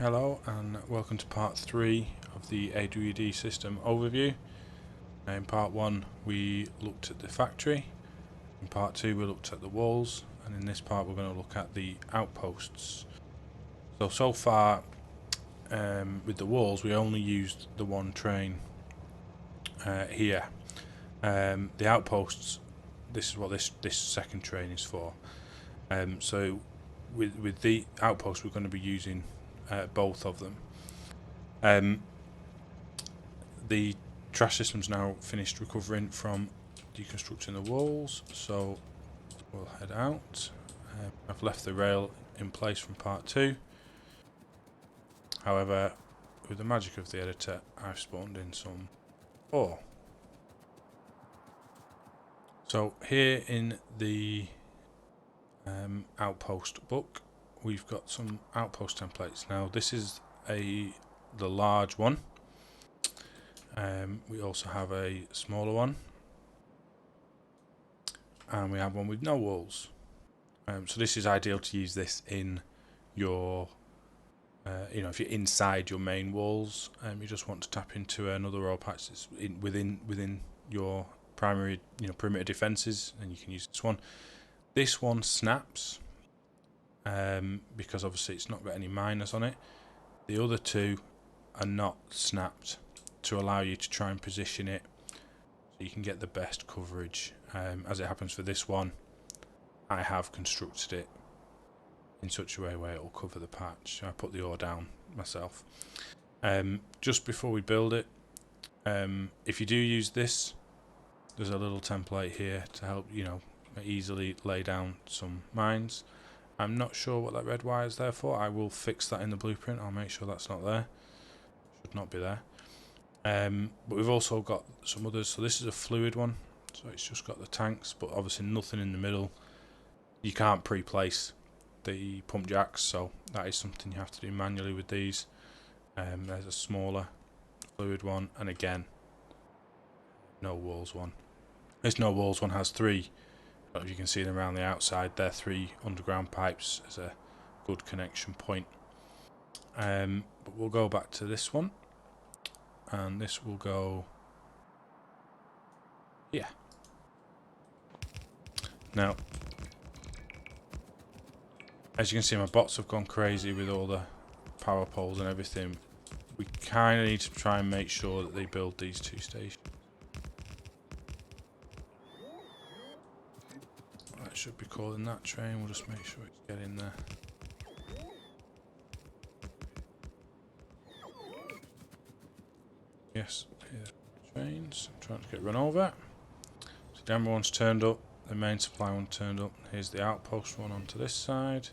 Hello and welcome to part 3 of the AWD system overview. In part 1 we looked at the factory, in part 2 we looked at the walls, and in this part we're going to look at the outposts. So far with the walls we only used the one train here. The outposts, this is what this second train is for. So with the outposts we're going to be using both of them. The trash system's now finished recovering from deconstructing the walls, so we'll head out. I've left the rail in place from part 2. However, with the magic of the editor, I've spawned in some ore. So here in the outpost book, we've got some outpost templates. Now this is the large one. We also have a smaller one, and we have one with no walls. So this is ideal to use this in your, if you're inside your main walls, you just want to tap into another ore patch that's within your primary, perimeter defences, and you can use this one. This one snaps because obviously it's not got any miners on it. The other two are not snapped to allow you to try and position it so you can get the best coverage. As it happens for this one, I have constructed it in such a way where it will cover the patch. I put the ore down myself. Just before we build it, if you do use this, there's a little template here to help easily lay down some mines. I'm not sure what that red wire is there for. I will fix that in the blueprint. I'll make sure that's not there. Should not be there. But we've also got some others. So this is a fluid one, so it's just got the tanks, but obviously nothing in the middle. You can't pre-place the pump jacks, so that is something you have to do manually with these. There's a smaller fluid one, and again, no walls one. This no walls one has 3. If you can see them around the outside, they're 3 underground pipes as a good connection point. But we'll go back to this one, and this will go here. Now, as you can see, my bots have gone crazy with all the power poles and everything. We kind of need to try and make sure that they build these 2 stations. That should be calling that train. We'll just make sure it's getting there. Yes, here's trains. I'm trying to get run over. So the Denver one's turned up. The main supply one turned up. Here's the outpost one onto this side.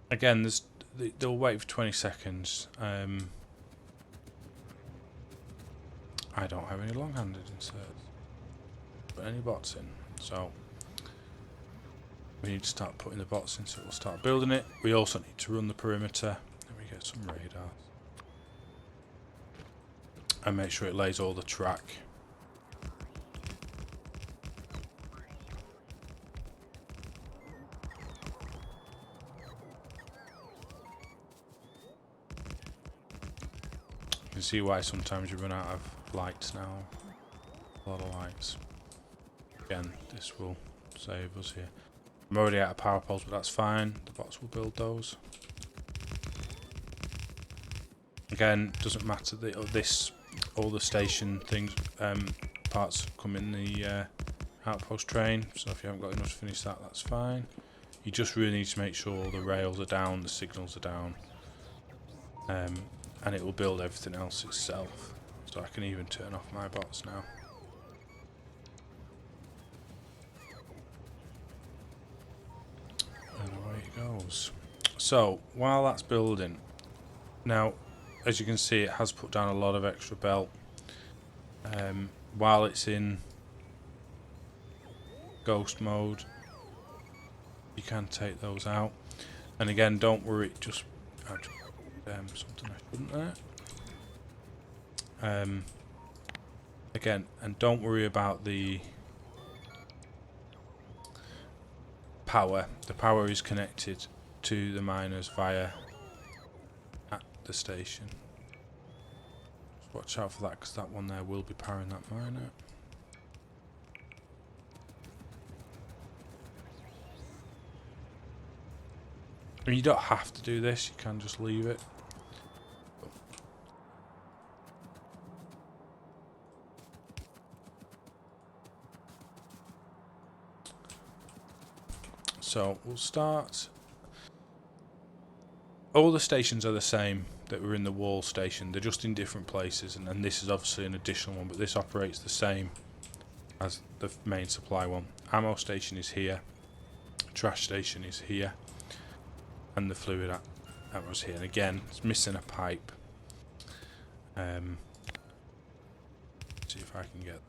Again, they'll wait for 20 seconds. I don't have any long-handed inserts. Put any bots in. So we need to start putting the bots in, so we'll start building it. We also need to run the perimeter. Let me get some radars. And make sure it lays all the track. You can see why sometimes you run out of lights now. A lot of lights. Again, this will save us here. I'm already out of power poles, but that's fine. The bots will build those. Again, doesn't matter. All the station things, parts come in the outpost train. So if you haven't got enough to finish that, that's fine. You just really need to make sure all the rails are down, the signals are down, and it will build everything else itself. So I can even turn off my bots now. And away it goes. So while that's building, now as you can see, it has put down a lot of extra belt. While it's in ghost mode, you can take those out. And again, don't worry, just something I shouldn't there. Again, and don't worry about the power. The power is connected to the miners via the station. Just watch out for that, because that one there will be powering that miner. I mean, you don't have to do this, you can just leave it. So we'll start. All the stations are the same that were in the wall station, they're just in different places, and then this is obviously an additional one, but this operates the same as the main supply one. Ammo station is here, trash station is here, and the fluid ammo's here. And again, it's missing a pipe. See if I can get.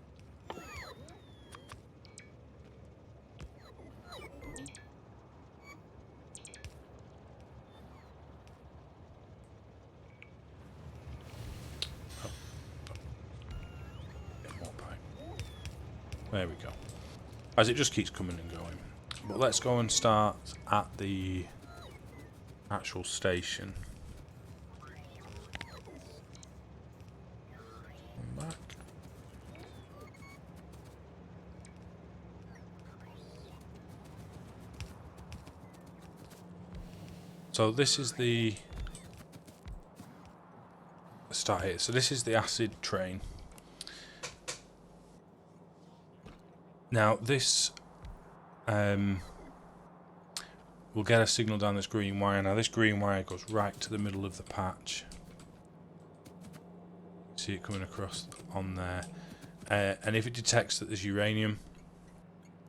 There we go. As it just keeps coming and going. But let's go and start at the actual station. Come back. So this is the start here. So this is the acid train. Now this we'll get a signal down this green wire. Now this green wire goes right to the middle of the patch. See it coming across on there. And if it detects that there's uranium,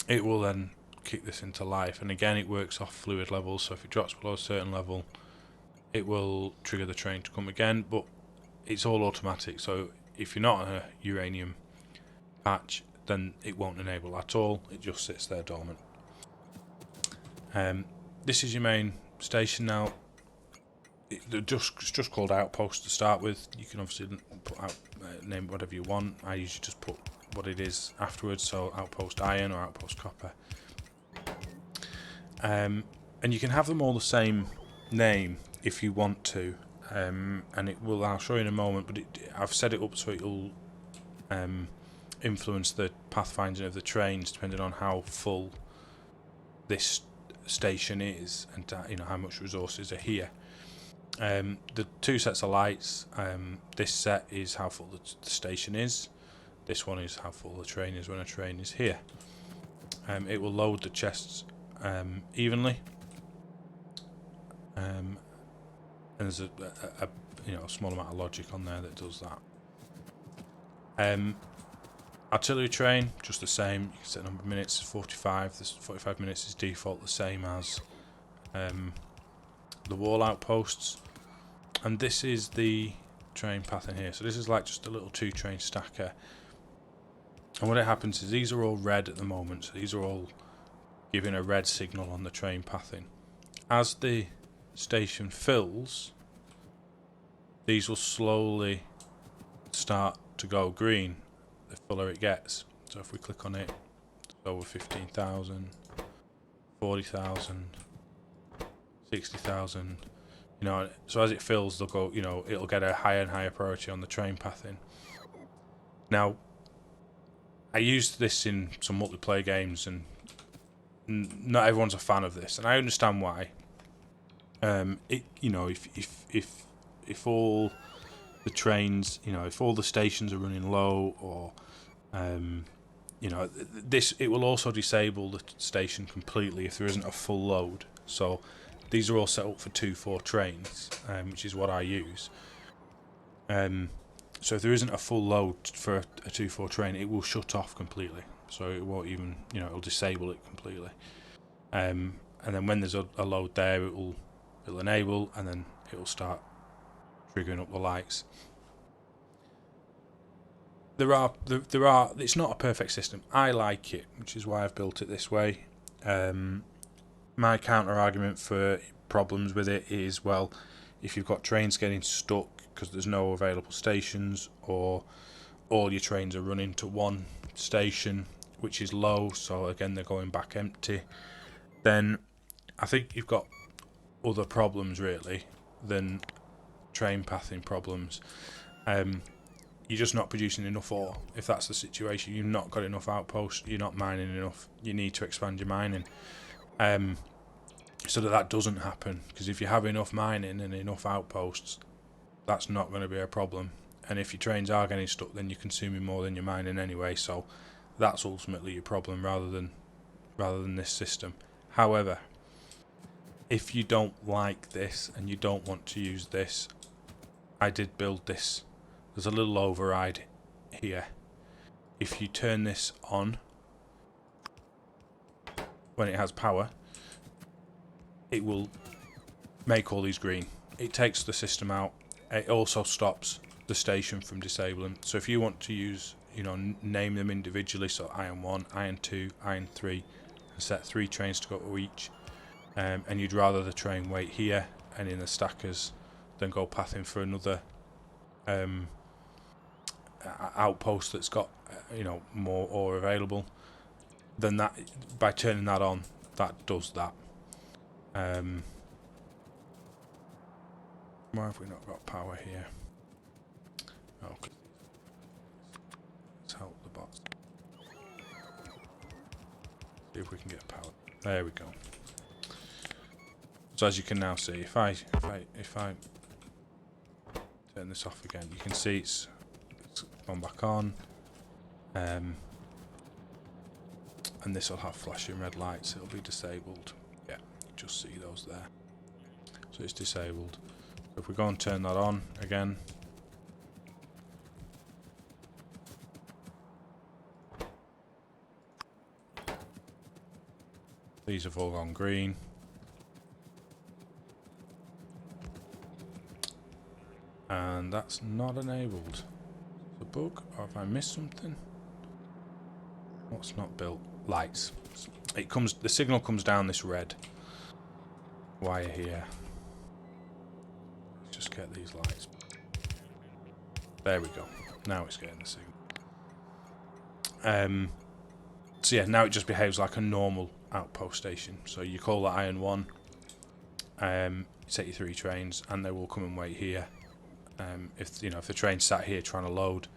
it will then kick this into life. And again, it works off fluid levels, so if it drops below a certain level, it will trigger the train to come again, but it's all automatic. So if you're not on a uranium patch, then it won't enable at all, it just sits there dormant. This is your main station now. It's just called Outpost to start with. You can obviously put out name whatever you want. I usually just put what it is afterwards, so Outpost Iron or Outpost Copper. And you can have them all the same name if you want to, and it will. I'll show you in a moment. But I've set it up so it will influence the pathfinding of the trains depending on how full this station is and how much resources are here. The two sets of lights, this set is how full the station is, this one is how full the train is when a train is here. It will load the chests evenly, and there's a small amount of logic on there that does that. Artillery train, just the same. You can set number of minutes, 45. This 45 minutes is default, the same as the wall outposts. And this is the train path in here. So this is like just a little 2-train stacker. And what happens is these are all red at the moment. So these are all giving a red signal on the train pathing. As the station fills, these will slowly start to go green the fuller it gets. So if we click on it, it's over 15,000, 40,000, 60,000. So as it fills, they'll go. It'll get a higher and higher priority on the train pathing. Now, I used this in some multiplayer games, and not everyone's a fan of this, and I understand why. If all the trains, if all the stations are running low, or it will also disable the station completely if there isn't a full load. So these are all set up for 2-4 trains, which is what I use. So if there isn't a full load for a 2-4 train, it will shut off completely. So it won't even, it'll disable it completely. And then when there's a load there, it'll enable, and then it'll start triggering up the lights. There are. It's not a perfect system. I like it, which is why I've built it this way. My counter argument for problems with it is, well, if you've got trains getting stuck because there's no available stations, or all your trains are running to one station which is low, so again they're going back empty, then I think you've got other problems really than train pathing problems. You're just not producing enough ore. If that's the situation, you've not got enough outposts, you're not mining enough, you need to expand your mining. So that doesn't happen, because if you have enough mining and enough outposts, that's not going to be a problem. And if your trains are getting stuck, then you're consuming more than you're mining anyway, so that's ultimately your problem rather than this system. However, if you don't like this and you don't want to use this, I did build this. There's a little override here. If you turn this on when it has power, it will make all these green. It takes the system out. It also stops the station from disabling. So if you want to use, name them individually, so iron 1, iron 2, iron 3, and set 3 trains to go to each, and you'd rather the train wait here and in the stackers than go pathing for another outpost that's got more ore available, then that, by turning that on, that does that. Why have we not got power here? Okay. Let's help the bots. See if we can get power. There we go. So as you can now see, if I turn this off again, you can see it's gone back on. And this will have flashing red lights. It'll be disabled. Yeah, just see those there. So it's disabled. If we go and turn that on again, these have all gone green. And that's not enabled. The bug, or have I missed something? What's not built? Lights. The signal comes down this red wire here. Let's just get these lights. There we go. Now it's getting the signal. So yeah, now it just behaves like a normal outpost station. So you call that iron 1, set your 3 trains, and they will come and wait here. If the train's sat here trying to load,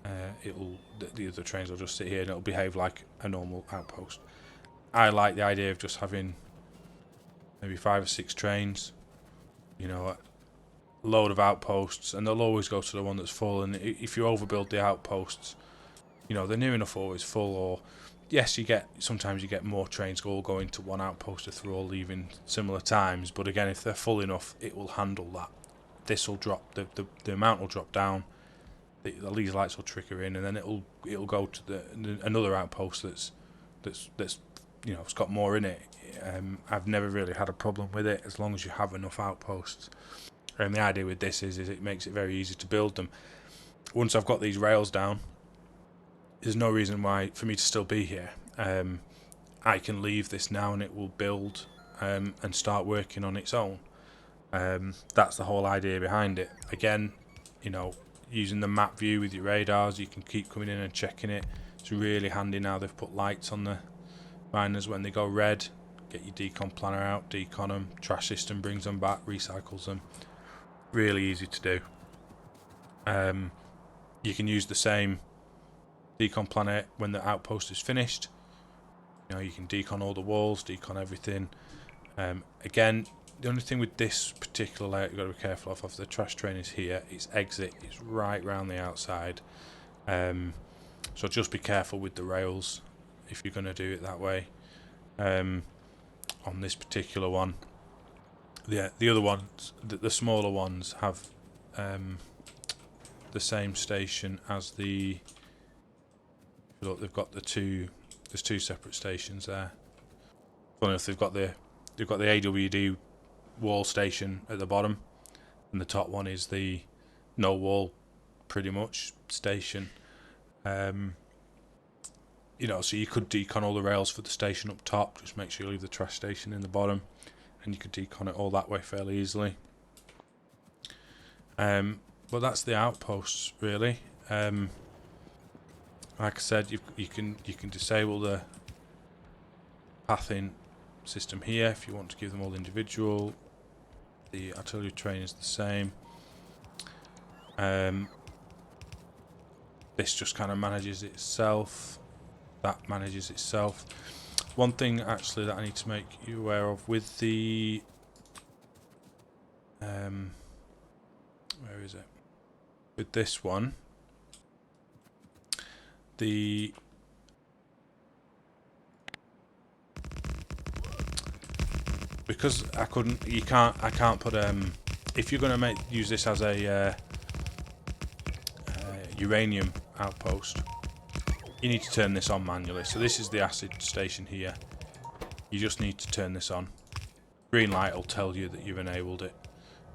the other trains will just sit here and it'll behave like a normal outpost. I like the idea of just having maybe 5 or 6 trains, a load of outposts, and they'll always go to the one that's full. And if you overbuild the outposts, they're near enough always full. Or yes, sometimes you get more trains all going to one outpost if they're all leaving similar times. But again, if they're full enough, it will handle that. This will drop, the amount will drop down. These lights will trigger in, and then it'll go to another outpost that's it's got more in it. I've never really had a problem with it as long as you have enough outposts. And the idea with this is it makes it very easy to build them. Once I've got these rails down, there's no reason why for me to still be here. I can leave this now and it will build and start working on its own. That's the whole idea behind it. Again, using the map view with your radars, you can keep coming in and checking it. It's really handy now they've put lights on the miners when they go red. Get your decon planner out, decon them, trash system brings them back, recycles them. Really easy to do. You can use the same decon planner when the outpost is finished. You can decon all the walls, decon everything. Again, the only thing with this particular layout you've got to be careful of the trash train is here. Its exit is right round the outside. So just be careful with the rails if you're going to do it that way. On this particular one, the other ones, the smaller ones, have the same station as the. Look, they've got there's 2 separate stations there. Funny enough, they've got the AWD wall station at the bottom, and the top one is the no wall, pretty much, station. So you could decon all the rails for the station up top. Just make sure you leave the trash station in the bottom, and you could decon it all that way fairly easily. But that's the outposts really. Like I said, you can disable the pathing system here if you want to give them all individual. The artillery train is the same. This just kind of manages itself. That manages itself. One thing actually that I need to make you aware of with the where is it? With this one, because I can't put if you're going to use this as a uranium outpost, you need to turn this on manually. So this is the acid station here. You just need to turn this on. Green light will tell you that you've enabled it,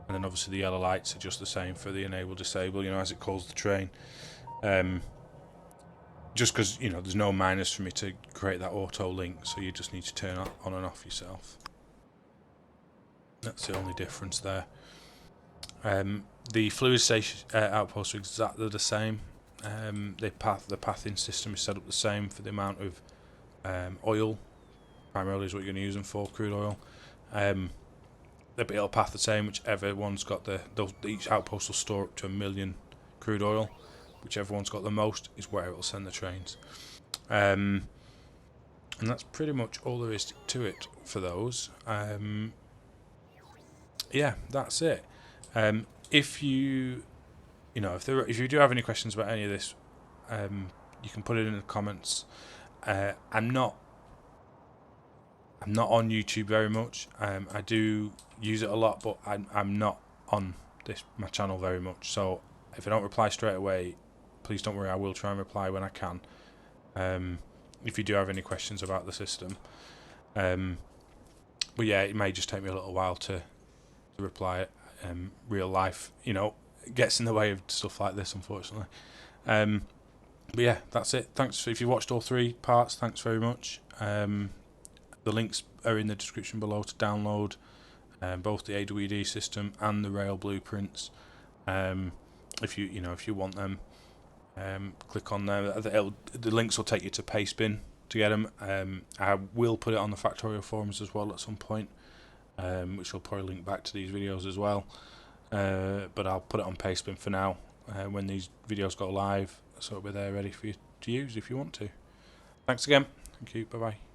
and then obviously the yellow lights are just the same for the enable disable, you know, as it calls the train. Just because, you know, there's no minus for me to create that auto link, so you just need to turn it on and off yourself. That's the only difference there. The fluid station outposts are exactly the same. The pathing system is set up the same for the amount of oil, primarily is what you're going to use them for, crude oil. It'll path the same, whichever one's got each outpost will store up to 1 million crude oil. Whichever one's got the most is where it will send the trains. And that's pretty much all there is to it for those. Yeah, that's it. If you do have any questions about any of this, you can put it in the comments. I'm not on YouTube very much. I do use it a lot, but I'm not on my channel very much. So if I don't reply straight away, please don't worry. I will try and reply when I can. If you do have any questions about the system, but yeah, it may just take me a little while to reply. Real life, you know, gets in the way of stuff like this, unfortunately. But yeah, that's it. Thanks if you watched all 3 parts. Thanks very much. The links are in the description below to download both the AWD system and the rail blueprints. If you want them, click on them. The links will take you to Pastebin to get them. I will put it on the Factorio forums as well at some point, which will probably link back to these videos as well. But I'll put it on Pastebin for now when these videos go live, so it'll be there ready for you to use if you want to. Thanks again. Thank you. Bye bye.